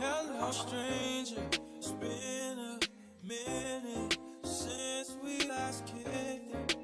Hello, stranger. It's been a minute since we last kicked it.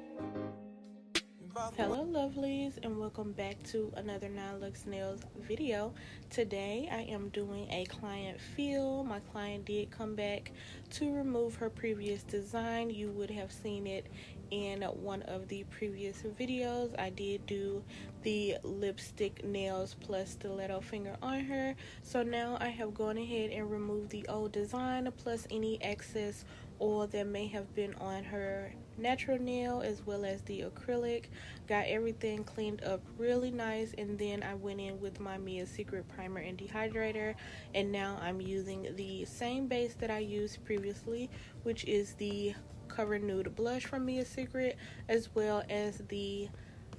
Hello lovelies, and welcome back to another Nine Lux Nails video. Today I am doing a client feel. My client did come back to remove her previous design. You would have seen it in one of the previous videos. I did do the lipstick nails plus stiletto finger on her. So now I have gone ahead and removed the old design plus any excess oil that may have been on her natural nail as well as the acrylic. Got everything cleaned up really nice, and then I went in with my Mia Secret primer and dehydrator, and now I'm using the same base that I used previously, which is the Cover Nude blush from Mia Secret as well as the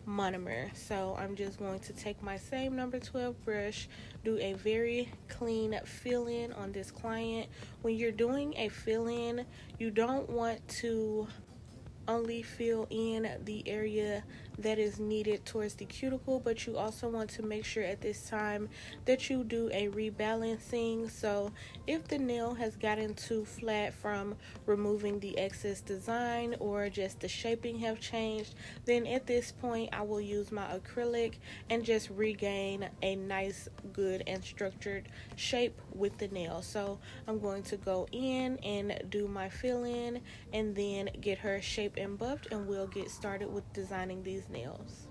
monomer. So I'm just going to take my same number 12 brush, do a very clean fill-in on this client. When you're doing a fill-in, you don't want to only fill in the area that is needed towards the cuticle, but you also want to make sure at this time that you do a rebalancing. So if the nail has gotten too flat from removing the excess design or just the shaping have changed, then at this point I will use my acrylic and just regain a nice, good and structured shape with the nail. So I'm going to go in and do my fill in and then get her shape and buffed, and we'll get started with designing these nails.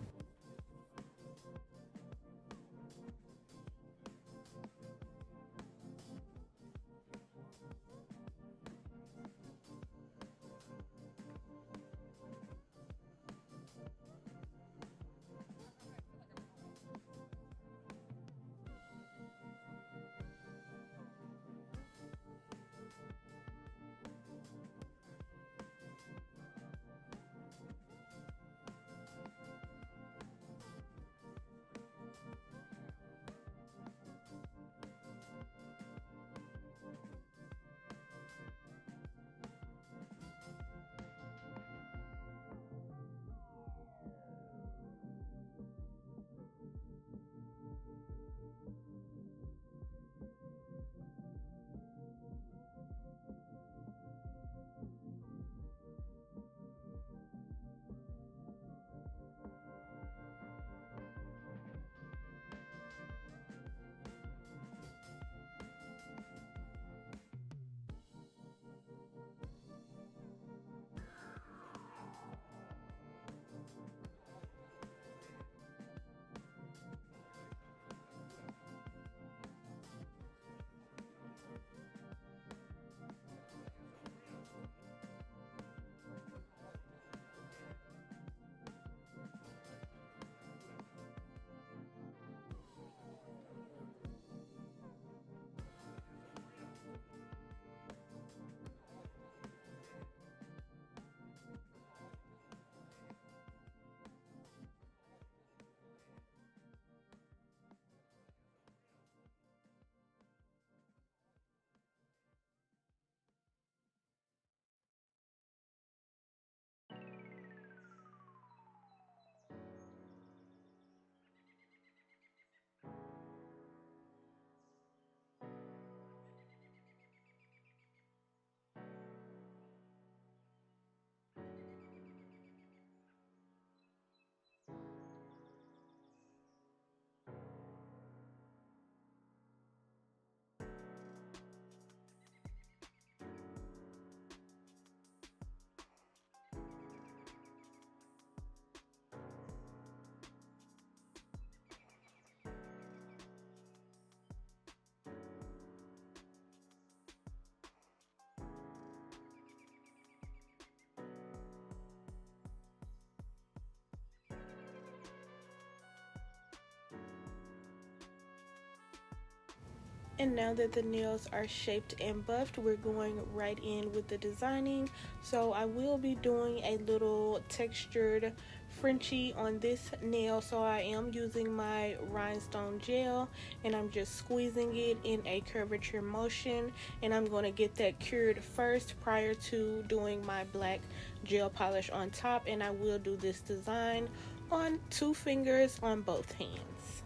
And now that the nails are shaped and buffed, we're going right in with the designing. So I will be doing a little textured Frenchie on this nail. So I am using my rhinestone gel and I'm just squeezing it in a curvature motion, and I'm going to get that cured first prior to doing my black gel polish on top. And I will do this design on 2 fingers on both hands.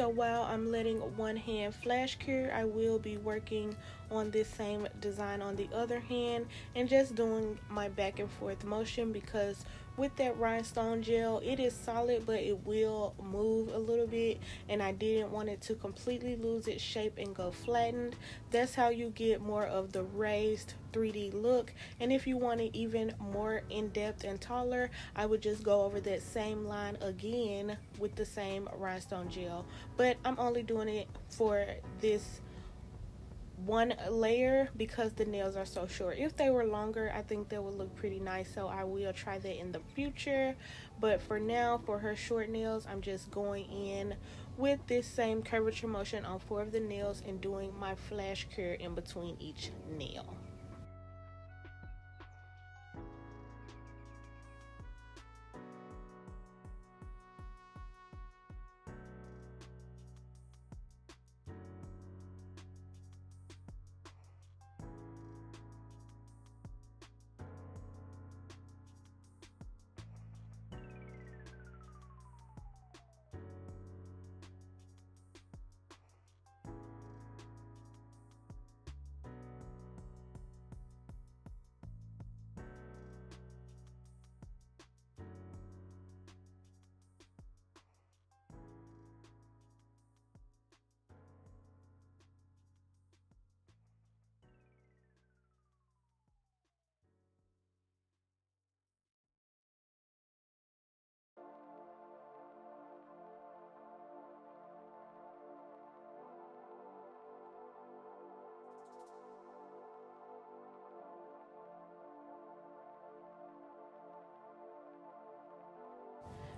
So while I'm letting one hand flash cure, I will be working on this same design on the other hand and just doing my back and forth motion, because with that rhinestone gel, it is solid but it will move a little bit, and I didn't want it to completely lose its shape and go flattened. That's how you get more of the raised 3D look. And if you want it even more in-depth and taller, I would just go over that same line again with the same rhinestone gel. But I'm only doing it for this one layer because the nails are so short. If they were longer, I think that would look pretty nice, so I will try that in the future. But for now, for her short nails, I'm just going in with this same curvature motion on 4 of the nails and doing my flash cure in between each nail.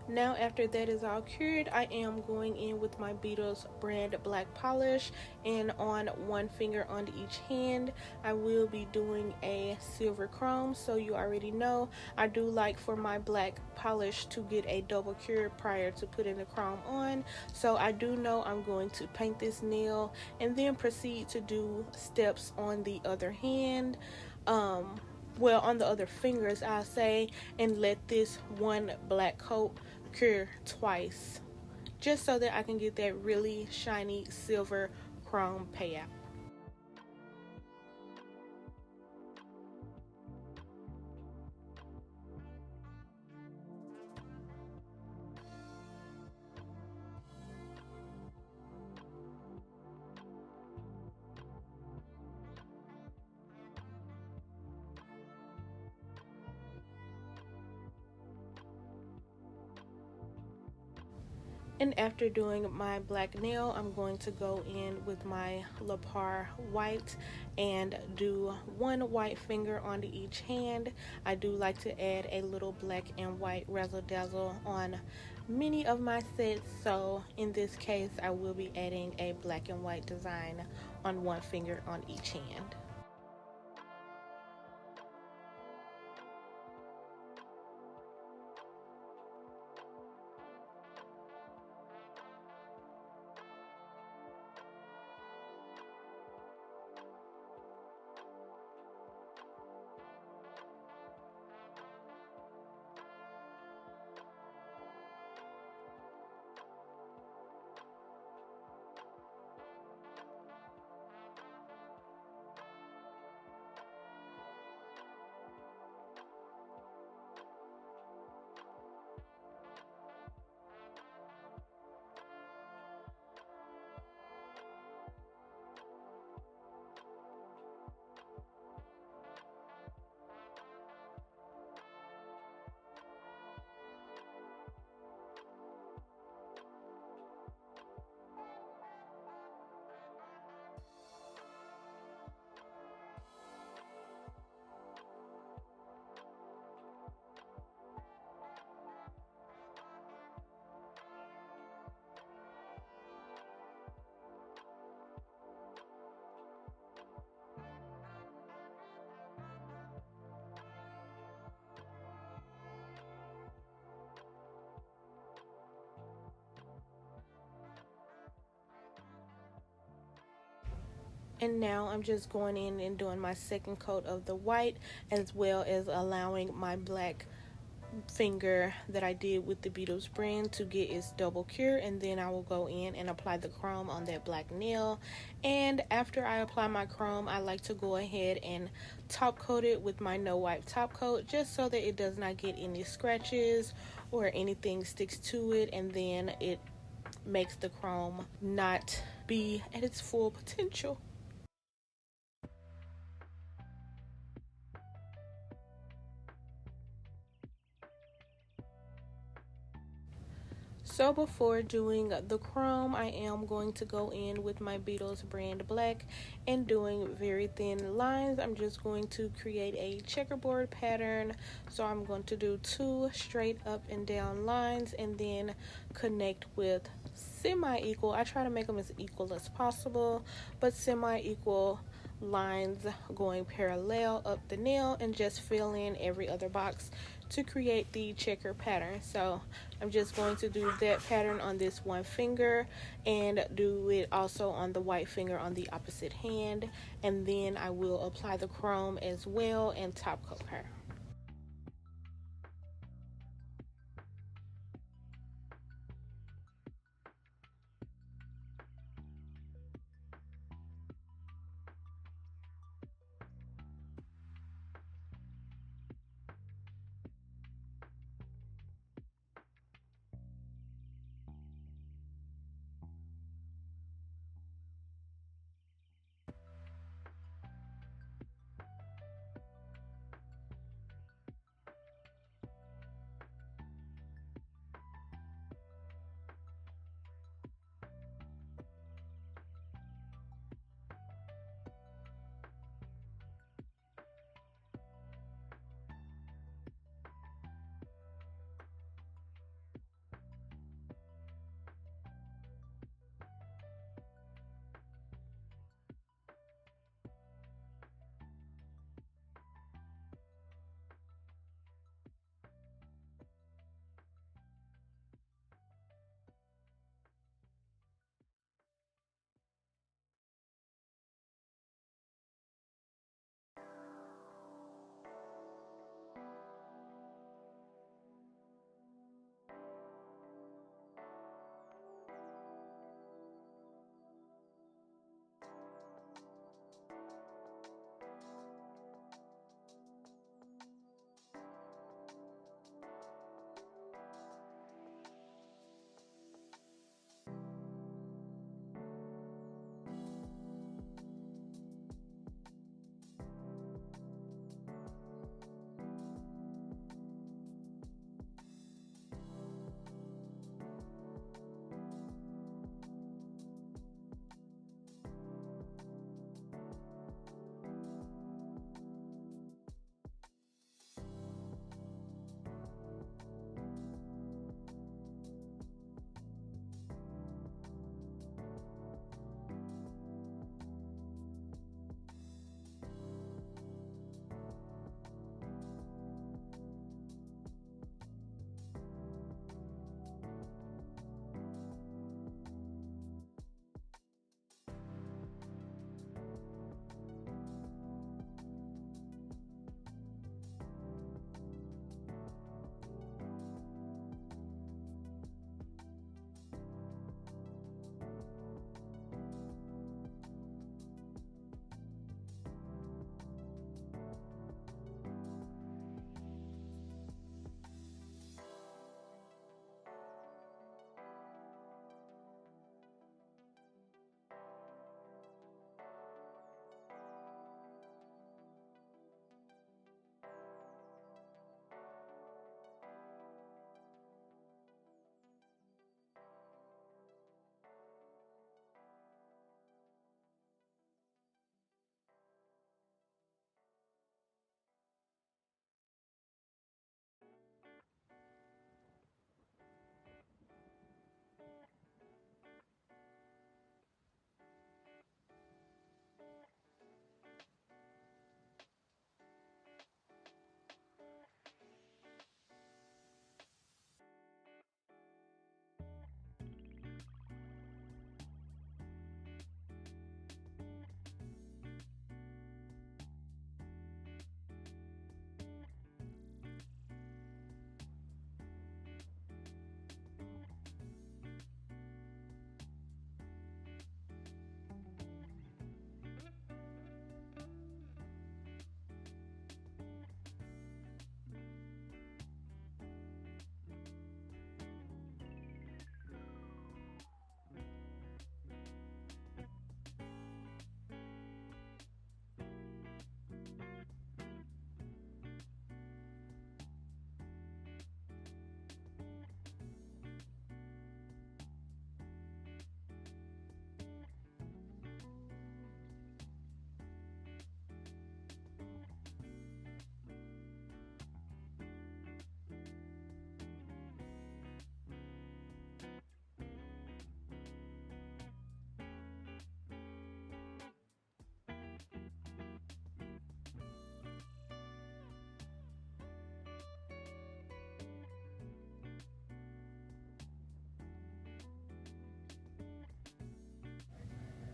Now after that is all cured, I am going in with my Beetles brand black polish, and on one finger on each hand I will be doing a silver chrome. So you already know I do like for my black polish to get a double cure prior to putting the chrome on. So I do know I'm going to paint this nail and then proceed to do steps on the other hand. Well, on the other fingers I'll say, and let this one black coat cure twice, just so that I can get that really shiny silver chrome payout. And after doing my black nail, I'm going to go in with my Lapar white and do one white finger onto each hand. I do like to add a little black and white razzle dazzle on many of my sets, so in this case I will be adding a black and white design on one finger on each hand. And now I'm just going in and doing my second coat of the white, as well as allowing my black finger that I did with the Beetles brand to get its double cure, and then I will go in and apply the chrome on that black nail. And after I apply my chrome, I like to go ahead and top coat it with my no wipe top coat, just so that it does not get any scratches or anything sticks to it, and then it makes the chrome not be at its full potential. So before doing the chrome, I am going to go in with my Beetles brand black and doing very thin lines. I'm just going to create a checkerboard pattern. So I'm going to do 2 straight up and down lines and then connect with semi-equal. I try to make them as equal as possible, but semi-equal lines going parallel up the nail, and just fill in every other box to create the checker pattern. So I'm just going to do that pattern on this one finger and do it also on the white finger on the opposite hand, and then I will apply the chrome as well and top coat her.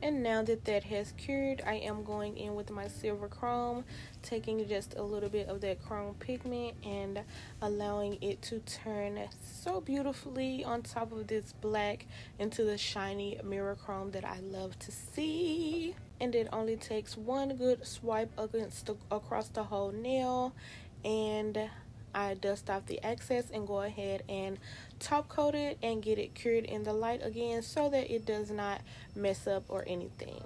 And now that that has cured, I am going in with my silver chrome, taking just a little bit of that chrome pigment and allowing it to turn so beautifully on top of this black into the shiny mirror chrome that I love to see. And it only takes one good swipe across the whole nail, and I dust off the excess and go ahead and top coat it and get it cured in the light again so that it does not mess up or anything.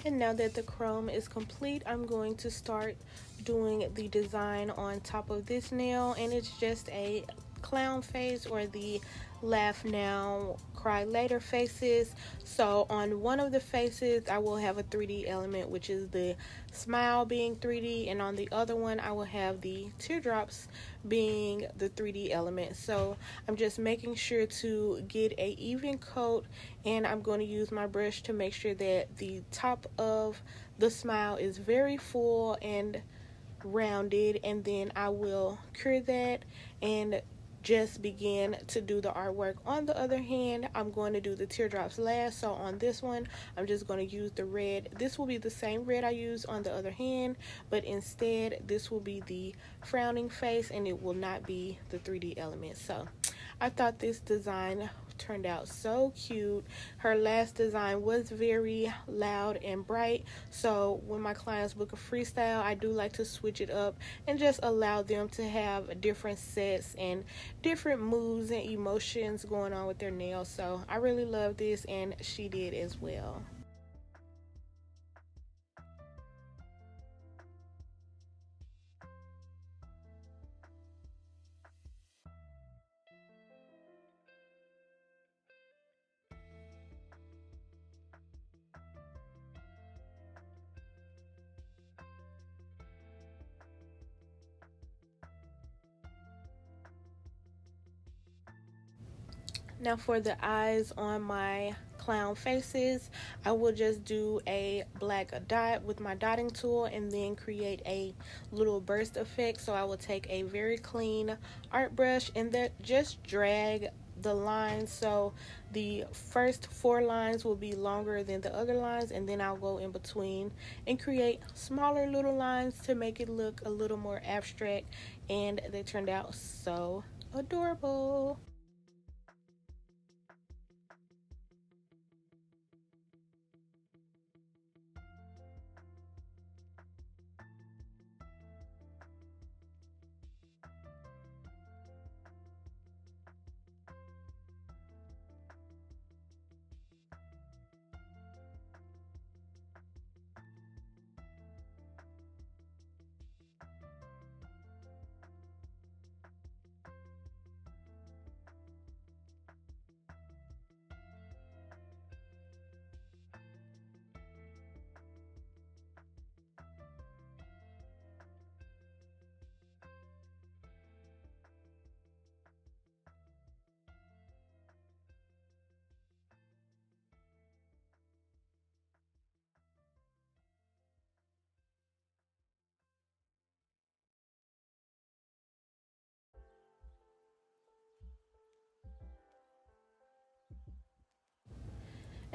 And now that the chrome is complete, I'm going to start doing the design on top of this nail, and it's just a clown face, or the laugh now cry later faces. So on one of the faces I will have a 3D element, which is the smile being 3D, and on the other one I will have the teardrops being the 3D element. So I'm just making sure to get a even coat, and I'm going to use my brush to make sure that the top of the smile is very full and rounded, and then I will cure that and just begin to do the artwork. On the other hand, I'm going to do the teardrops last. So on this one, I'm just going to use the red. This will be the same red I use on the other hand, but instead this will be the frowning face, and it will not be the 3D element. So I thought this design turned out so cute. Her last design was very loud and bright, so when my clients book a freestyle, I do like to switch it up and just allow them to have different sets and different moods and emotions going on with their nails. So I really love this, and she did as well. Now for the eyes on my clown faces, I will just do a black dot with my dotting tool and then create a little burst effect. So I will take a very clean art brush and that just drag the lines, so the first 4 lines will be longer than the other lines, and then I'll go in between and create smaller little lines to make it look a little more abstract, and they turned out so adorable.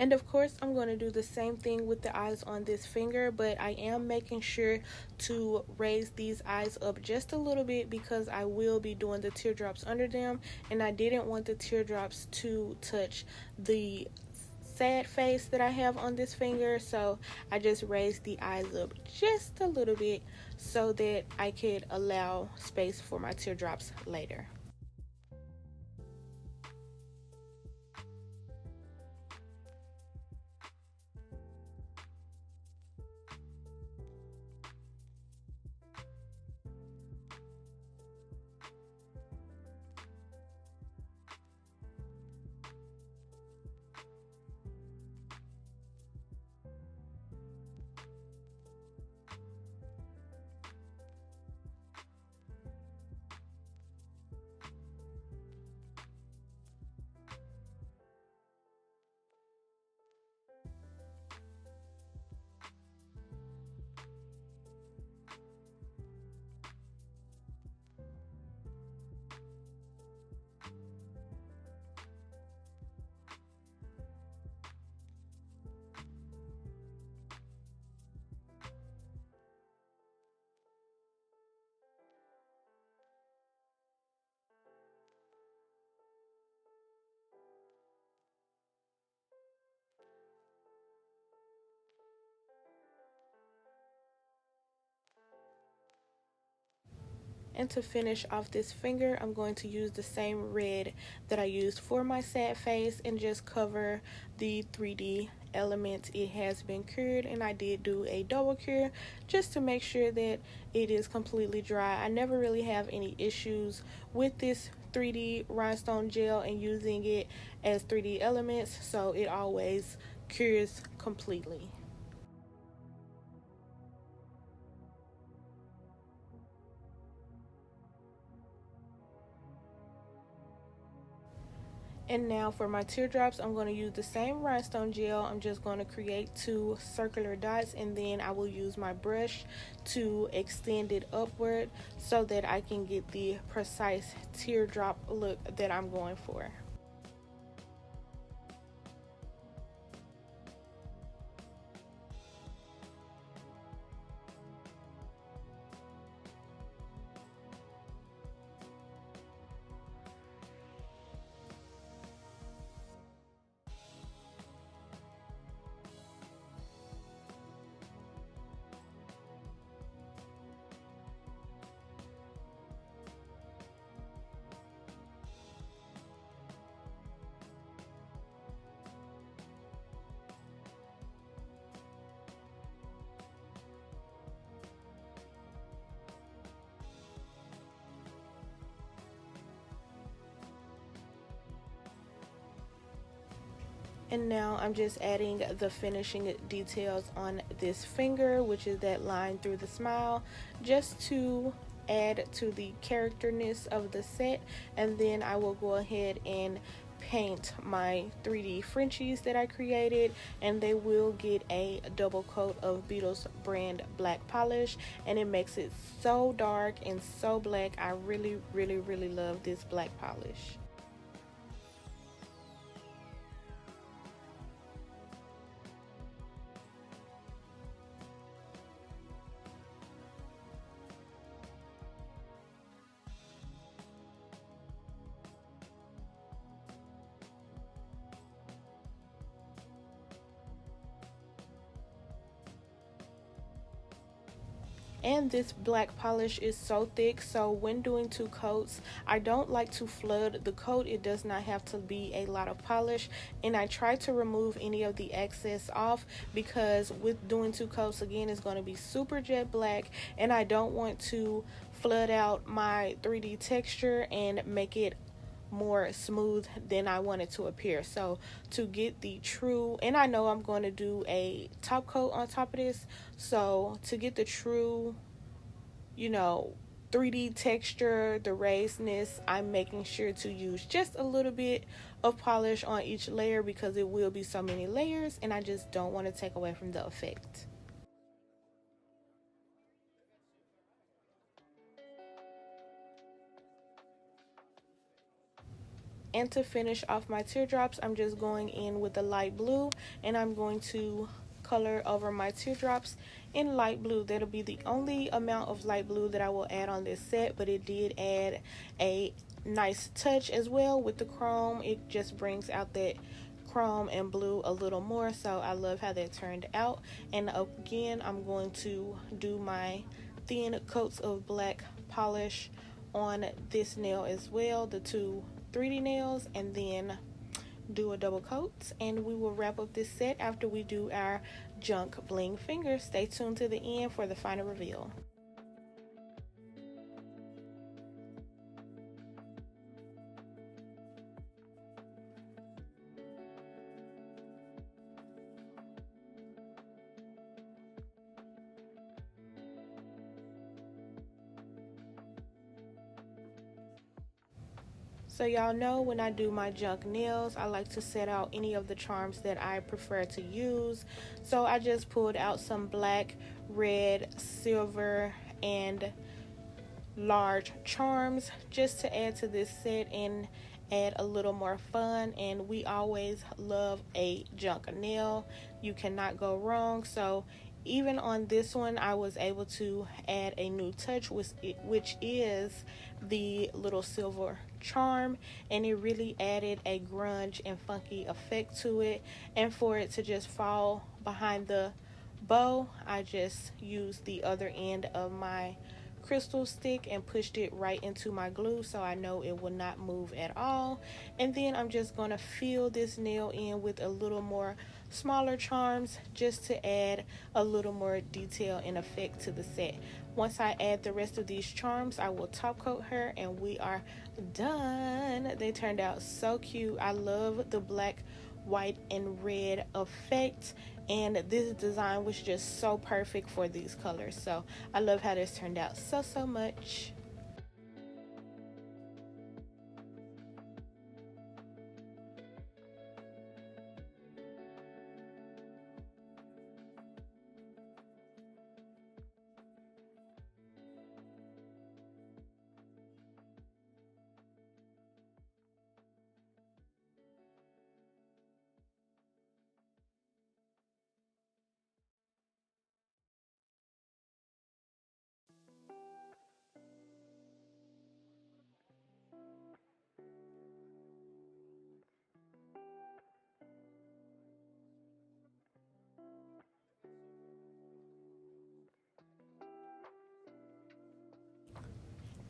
And of course, I'm going to do the same thing with the eyes on this finger, but I am making sure to raise these eyes up just a little bit because I will be doing the teardrops under them, and I didn't want the teardrops to touch the sad face that I have on this finger, so I just raised the eyes up just a little bit so that I could allow space for my teardrops later. And to finish off this finger, I'm going to use the same red that I used for my sad face and just cover the 3D element. It has been cured, and I did do a double cure just to make sure that it is completely dry. I never really have any issues with this 3D rhinestone gel and using it as 3D elements, so it always cures completely. And now for my teardrops, I'm going to use the same rhinestone gel. I'm just going to create 2 circular dots, and then I will use my brush to extend it upward so that I can get the precise teardrop look that I'm going for. And now I'm just adding the finishing details on this finger, which is that line through the smile, just to add to the characterness of the set. And then I will go ahead and paint my 3D Frenchies that I created, and they will get a double coat of Beetles brand black polish, and it makes it so dark and so black. I really love this black polish. And this black polish is so thick, so when doing 2 coats, I don't like to flood the coat. It does not have to be a lot of polish, and I try to remove any of the excess off because with doing 2 coats, again, it's going to be super jet black, and I don't want to flood out my 3D texture and make it more smooth than I want it to appear. So to get the true, and I know I'm going to do a top coat on top of this, so to get the true, you know, 3D texture, the raisedness, I'm making sure to use just a little bit of polish on each layer because it will be so many layers, and I just don't want to take away from the effect. And to finish off my teardrops, I'm just going in with the light blue, and I'm going to color over my teardrops in light blue. That'll be the only amount of light blue that I will add on this set, but it did add a nice touch as well with the chrome. It just brings out that chrome and blue a little more, so I love how that turned out. And again, I'm going to do my thin coats of black polish on this nail as well, the two 3D nails, and then do a double coat, and we will wrap up this set after we do our junk bling fingers. Stay tuned to the end for the final reveal. So y'all know when I do my junk nails, I like to set out any of the charms that I prefer to use. So I just pulled out some black, red, silver, and large charms just to add to this set and add a little more fun. And we always love a junk nail. You cannot go wrong. So even on this one, I was able to add a new touch, which is the little silver charm, and it really added a grunge and funky effect to it. And for it to just fall behind the bow, I just used the other end of my crystal stick and pushed it right into my glue so I know it will not move at all. And then I'm just going to fill this nail in with a little more smaller charms just to add a little more detail and effect to the set. Once I add the rest of these charms, I will top coat her and we are done. They turned out so cute. I love the black, white, and red effect, and this design was just so perfect for these colors. So I love how this turned out so much.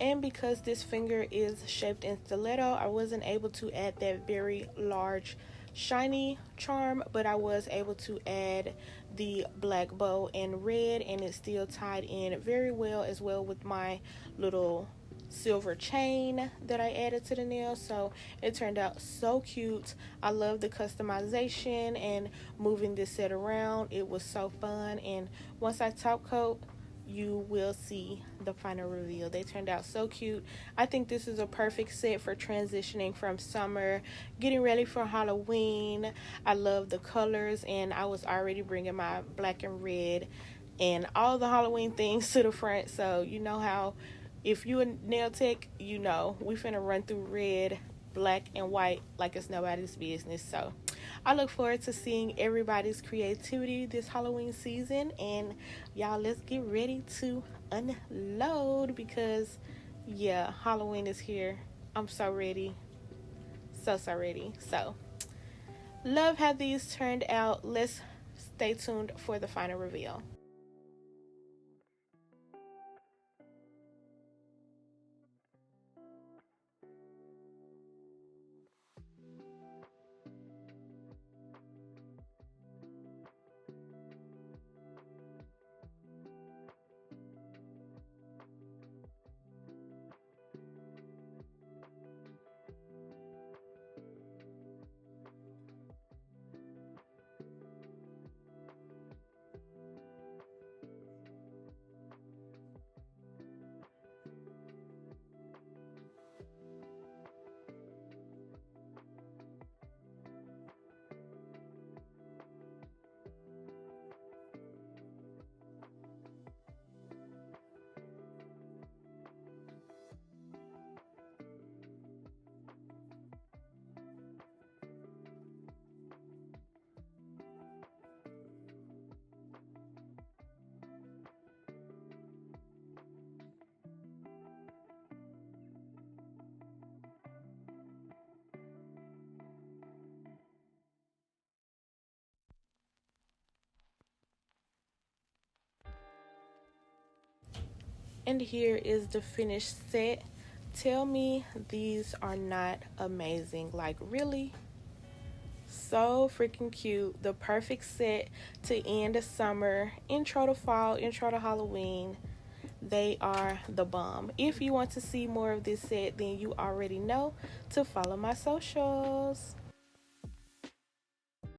And because this finger is shaped in stiletto, I wasn't able to add that very large shiny charm, but I was able to add the black bow in red, and it still tied in very well as well with my little silver chain that I added to the nail. So it turned out so cute. I love the customization and moving this set around. It was so fun, and once I top coat, you will see the final reveal. They turned out so cute. I think this is a perfect set for transitioning from summer, getting ready for Halloween. I love the colors, and I was already bringing my black and red and all the Halloween things to the front. So you know how, if you a nail tech, you know we finna run through red, black, and white like it's nobody's business. So I look forward to seeing everybody's creativity this Halloween season. And y'all, let's get ready to unload because, yeah, Halloween is here. I'm so ready. So ready. So, love how these turned out. Let's stay tuned for the final reveal. And here is the finished set. Tell me these are not amazing. Like, really? So freaking cute. The perfect set to end the summer, intro to fall, intro to Halloween. They are the bomb. If you want to see more of this set, then you already know to follow my socials.